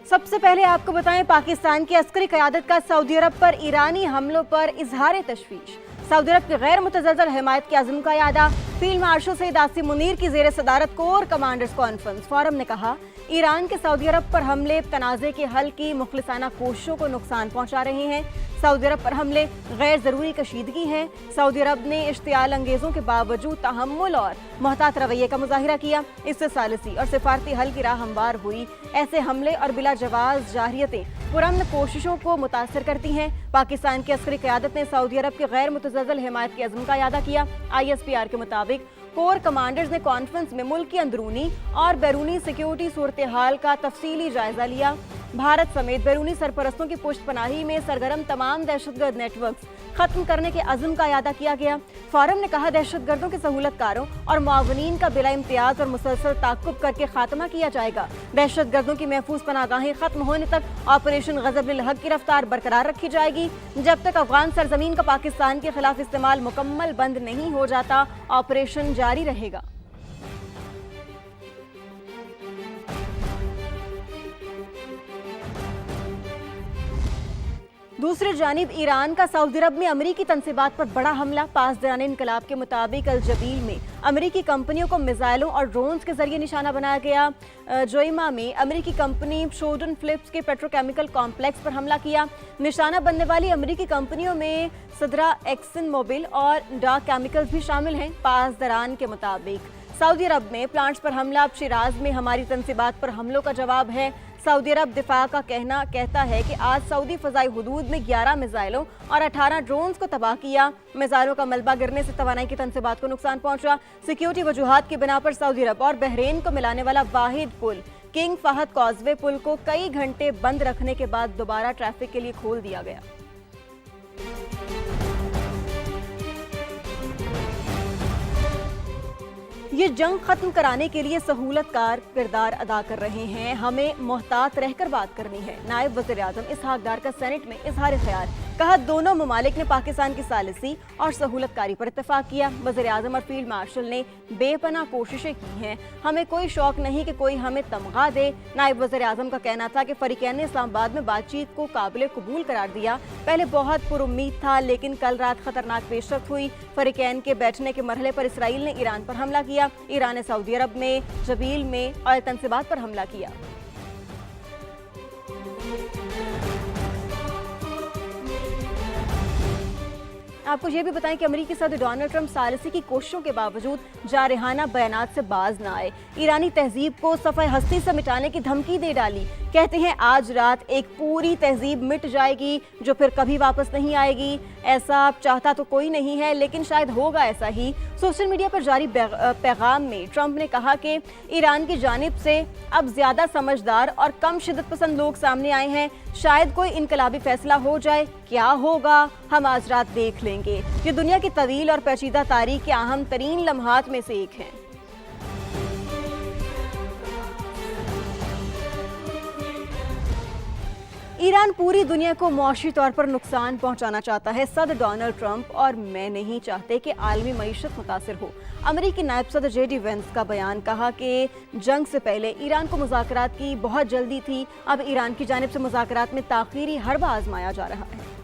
सबसे पहले आपको बताएं, पाकिस्तान की अस्करी क़यादत का सऊदी अरब पर ईरानी हमलों पर इजहार तशवीश। सऊदी अरब की गैर मुतज़लज़ल हिमायत के अज़्म का यादा। फील्ड मार्शल सईद आसिम मुनीर की ज़ेर सदारत कोर कमांडर्स कॉन्फ्रेंस फोरम ने कहा, ईरान के सऊदी अरब पर हमले तनाज़े के हल की मुखलिसाना कोशिशों को नुकसान पहुंचा रहे हैं। सऊदी अरब पर हमले गैर ज़रूरी कशीदगी हैं। सऊदी अरब ने इश्तियाल अंगेज़ों के बावजूद तहम्मुल और मोहतात रवैये का मुजाहिरा किया। इससे सालिसी और सिफारती हल की राह हमवार हुई। ऐसे हमले और बिला जवाज़ जारियतें पुरअमन कोशिशों को मुतासर करती हैं। पाकिस्तान की अस्करी क़यादत ने सऊदी अरब की गैर मुतज़लज़ल हिमायत के अज़्म का यादा किया। ISPR के मुताबिक कोर कमांडर्स ने कॉन्फ्रेंस में मुल्क की अंदरूनी और बैरूनी सिक्योरिटी सूरत हाल का तफसीली जायजा लिया। भारत समेत बैरूनी सरपरस्तों की पुष्ट पनाही में सरगर्म तमाम दहशतगर्द नेटवर्क खत्म करने के अज़्म का यादा किया गया। फोरम ने कहा, दहशतगर्दों के सहूलतकारों और मुआवनीन का बिला इम्तियाज और मुसलसल ताक़ुब करके खात्मा किया जाएगा। दहशतगर्दों की महफूज पनागाहें खत्म होने तक ऑपरेशन ग़ज़ब लिल हक़ की रफ्तार बरकरार रखी जाएगी। जब तक अफगान सरजमीन का पाकिस्तान के खिलाफ इस्तेमाल मुकम्मल बंद नहीं हो जाता, ऑपरेशन जारी रहेगा। दूसरी जानिब ईरान का सऊदी अरब में अमरीकी तनसीबात पर बड़ा हमला। पासदारान इनकलाब के मुताबिक अल जबील में अमरीकी कंपनियों को मिसाइलों और ड्रोन्स के जरिए निशाना बनाया गया। जोइमा में अमरीकी कंपनी शोडन फिलिप्स के पेट्रोकेमिकल कॉम्प्लेक्स पर हमला किया। निशाना बनने वाली अमरीकी कंपनियों में सदरा, एक्सन मोबिल और डार्क केमिकल्स भी शामिल हैं। पासदारान के मुताबिक सऊदी अरब में प्लांट्स पर हमला अब शिराज में हमारी तनसीबात पर हमलों का जवाब है। सऊदी अरब दिफा का कहता है कि आज सऊदी फ़ज़ाई हुदूद में 11 मिसाइलों और 18 ड्रोन्स को तबाह किया। मिसाइलों का मलबा गिरने से तवानाई की तनसीबात को नुकसान पहुंचा। सिक्योरिटी वजूहात की बिना पर सऊदी अरब और बहरीन को मिलाने वाला वाहिद पुल किंग फहद कॉजवे पुल को कई घंटे बंद रखने के बाद दोबारा ट्रैफिक के लिए खोल दिया गया। ये जंग खत्म कराने के लिए सहूलतकार किरदार अदा कर रहे हैं। हमें मोहतात रहकर बात करनी है। नायब वज़ीर आज़म इसहाक डार का सेनेट में इजहार ख्याल। कहा, दोनों ममालिक ने पाकिस्तान की सालिसी और सहूलतकारी पर इत्तेफाक किया। वज़ीर आज़म और फील्ड मार्शल ने बेपनाह कोशिशें की हैं। हमें कोई शौक नहीं कि कोई हमें तमगा दे। नायब वज़ीर आज़म का कहना था कि फ़रीक़ैन ने इस्लामाबाद में बातचीत को काबिल कबूल करार दिया। पहले बहुत पुरुम्मीद था, लेकिन कल रात खतरनाक पेशरफ्त हुई। फ़रीक़ैन के बैठने के मरहले पर इसराइल ने ईरान पर हमला किया। ईरान ने सऊदी अरब में जबील में और तनसीबात पर हमला किया। आपको यह भी बताएं कि अमेरिकी सदर डोनाल्ड ट्रंप सालिसी की कोशिशों के बावजूद जारहाना बयानात से बाज न आए। ईरानी तहजीब को सफ़े हस्ती से मिटाने की धमकी दे डाली। कहते हैं आज रात एक पूरी तहजीब मिट जाएगी जो फिर कभी वापस नहीं आएगी। ऐसा चाहता तो कोई नहीं है, लेकिन शायद होगा ऐसा ही। सोशल मीडिया पर जारी पैगाम में ट्रंप ने कहा कि ईरान की जानिब से अब ज़्यादा समझदार और कम शिद्दत पसंद लोग सामने आए हैं। शायद कोई इनकलाबी फैसला हो जाए। क्या होगा हम आज रात देख लेंगे। ये दुनिया की तवील और पेचीदा तारीख के अहम तरीन लम्हात में से एक है। ईरान पूरी दुनिया को मौशी तौर पर नुकसान पहुंचाना चाहता है। सदर डोनाल्ड ट्रंप और मैं नहीं चाहते कि आलमी मईशत मुतासिर हो। अमेरिकी नायब सदर JD वेंस का बयान। कहा कि जंग से पहले ईरान को मुज़ाकरात की बहुत जल्दी थी। अब ईरान की जानिब से मुज़ाकरात में ताख़ीरी हरबा आजमाया जा रहा है।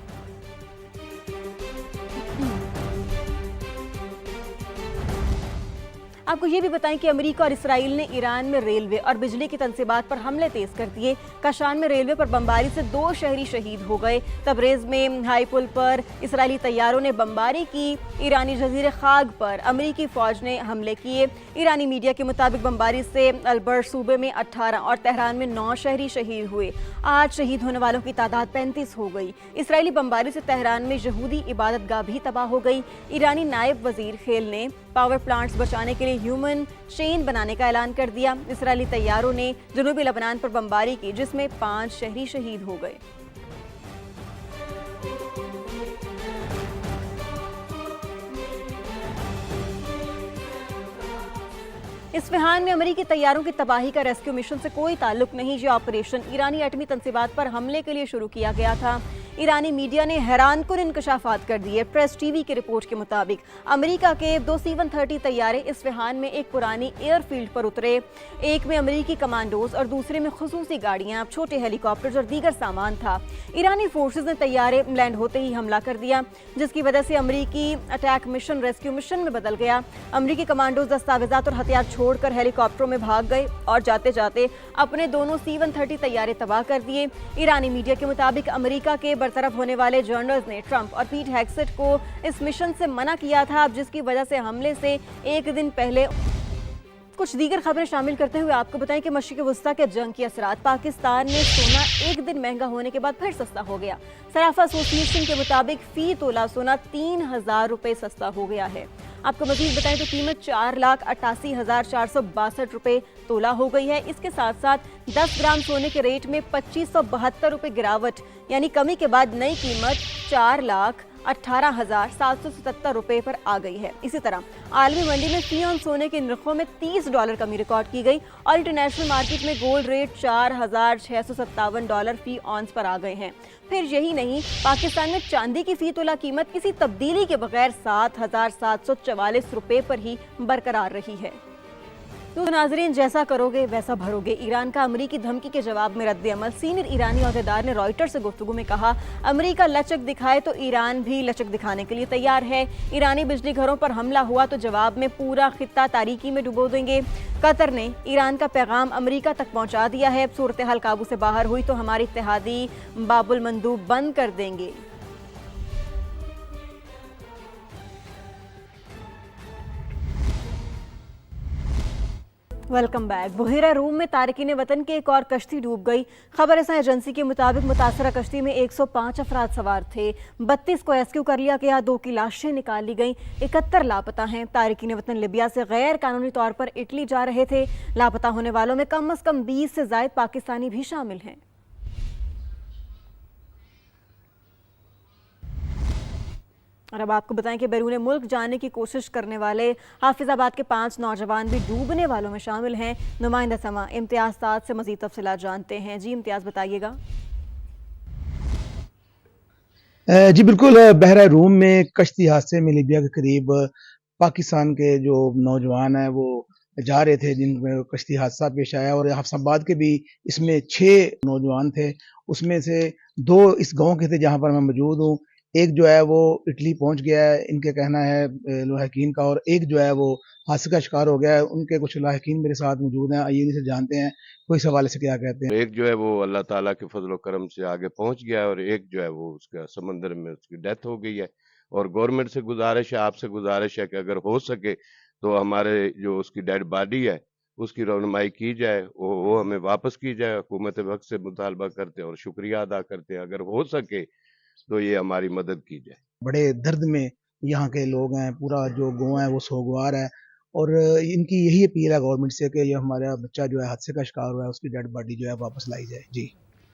आपको ये भी बताएं कि अमेरिका और इसराइल ने ईरान में रेलवे और बिजली की तनसीबात पर हमले तेज कर दिए। कशान में रेलवे पर बमबारी से 2 शहरी शहीद हो गए। तबरेज़ में हाई पुल पर इसराइली तैयारों ने बमबारी की। ईरानी जजीरे खाग पर अमेरिकी फ़ौज ने हमले किए। ईरानी मीडिया के मुताबिक बमबारी से अलबर्ट सूबे में 18 और तेहरान में 9 शहरी शहीद हुए। आज शहीद होने वालों की तादाद 35 हो गई। इसराइली बमबारी से तेहरान में यहूदी इबादत गाह भी तबाह हो गई। ईरानी नायब वजीर खेल ने पावर प्लांट्स बचाने के लिए ह्यूमन चेन बनाने का ऐलान कर दिया। इसराइली तैयारों ने जनूबी लबनान पर बमबारी की, जिसमें 5 शहरी शहीद हो गए। इस्फहान में अमेरिकी तैयारों की तबाही का रेस्क्यू मिशन से कोई ताल्लुक नहीं। ये ऑपरेशन ईरानी एटमी तनसीबात पर हमले के लिए शुरू किया गया था। ईरानी मीडिया ने हैरानकुन इंकशाफात कर दिए। प्रेस टीवी की रिपोर्ट के मुताबिक अमेरिका के 2 C-130 तैयारे इस्फहान में एक पुरानी एयरफील्ड पर उतरे। एक में अमेरिकी कमांडोज और दूसरे में खुसूसी गाड़ियां, छोटे हेलीकॉप्टर्स और दीगर सामान था। ईरानी फोर्सेज ने तैयारे लैंड होते ही हमला कर दिया, जिसकी वजह से अमेरिकी अटैक मिशन रेस्क्यू मिशन में बदल गया। अमेरिकी कमांडोज दस्तावेजात और हथियार छोड़कर हेलीकॉप्टरों में भाग गए और जाते जाते अपने दोनों C-130 तैयारे तबाह कर दिए। ईरानी मीडिया के मुताबिक अमेरिका के बरतरफ होने वाले जनरल्स ने ट्रंप और पीट हेग्सेट को इस मिशन से मना किया था, जिसकी वजह से हमले से एक दिन पहले। कुछ दीगर खबरें शामिल करते हुए आपको बताएं कि मशरिक़ वस्ता के जंग के असरात। पाकिस्तान में सोना एक दिन महंगा होने के बाद फिर सस्ता हो गया। सराफा एसोसिएशन के मुताबिक फी तोला सोना 3,000 रुपये सस्ता हो गया है। आपको मजीद बताएं तो कीमत 4,88,462 रुपये तोला हो गई है। इसके साथ साथ 10 ग्राम सोने के रेट में 2572 रुपये गिरावट, यानी कमी के बाद नई कीमत 4,18,777 रुपये पर आ गई है। इसी तरह आलमी मंडी में फी ऑन सोने के नरखों में $30 कमी रिकॉर्ड की गई और इंटरनेशनल मार्केट में गोल्ड रेट $4,657 फी ऑन्स पर आ गए हैं। फिर यही नहीं, पाकिस्तान में चांदी की फी तोला कीमत किसी तब्दीली के बगैर 7,744 रुपये पर ही बरकरार रही है। तो नाजरीन, जैसा करोगे वैसा भरोगे। ईरान का अमरीकी धमकी के जवाब में रद्द अमल। सीनियर ईरानी ओहदेदार ने रॉयटर्स से गुफ्तगू में कहा, अमरीका लचक दिखाए तो ईरान भी लचक दिखाने के लिए तैयार है। ईरानी बिजली घरों पर हमला हुआ तो जवाब में पूरा खित्ता तारीकी में डुबो देंगे। कतर ने ईरान का पैगाम अमरीका तक पहुंचा दिया है। सूरत हाल काबू से बाहर हुई तो हमारी इत्तेहादी बाबुल मंदूब बंद कर देंगे। Welcome back. बहेरा रूम में तारकीन वतन की एक और कश्ती डूब गई। खबर रसां एजेंसी के मुताबिक मुतासरा कश्ती में 105 अफराद सवार थे। 32 को रेस्क्यू कर लिया गया, 2 की लाशें निकाल ली गई, 71 लापता हैं। तारकीन वतन लिबिया से गैर कानूनी तौर पर इटली जा रहे थे। लापता होने वालों में कम से कम 20 से ज्यादा पाकिस्तानी भी शामिल हैं। और अब आपको बताएं कि बैरून मुल्क जाने की कोशिश करने वाले हाफिजाबाद के 5 नौजवान भी डूबने वालों में शामिल हैं। नुमाइंदा समा इम्तियाज साद से मजीद तफसीलात जानते हैं। जी इम्तियाज, बताइएगा। जी बिल्कुल, बहरा रूम में कश्ती हादसे में लिबिया के करीब पाकिस्तान के जो नौजवान हैं वो जा रहे थे, जिनमें कश्ती हादसा पेश आया और हाफिजाबाद के भी इसमें 6 नौजवान थे। उसमें से 2 इस गांव के थे जहां पर मैं मौजूद हूँ। एक जो है वो इटली पहुंच गया है, इनके कहना है लाहिकीन का, और एक जो है वो हादसे का शिकार हो गया है। उनके कुछ लाहिकीन मेरे साथ मौजूद हैं, आइए इनसे जानते हैं कोई इस हवाले से क्या कहते हैं। एक जो है वो अल्लाह ताला के फजल करम से आगे पहुंच गया है और एक जो है वो उसका समंदर में उसकी डेथ हो गई है। और गवर्नमेंट से गुजारिश है, आपसे गुजारिश है कि अगर हो सके तो हमारे जो उसकी डेड बॉडी है उसकी रौनमाई की जाए, वो हमें वापस की जाए। हुकूमत वक्त से मुतालबा करते हैं और शुक्रिया अदा करते हैं, अगर हो सके तो ये हमारी मदद की जाए। बड़े दर्द में यहाँ के लोग हैं, पूरा जो गाँव है वो सोगवार है और इनकी यही अपील है गवर्नमेंट से कि ये हमारा बच्चा जो है हादसे का शिकार हुआ है उसकी डेड बॉडी जो है वापस लाई जाए। जी।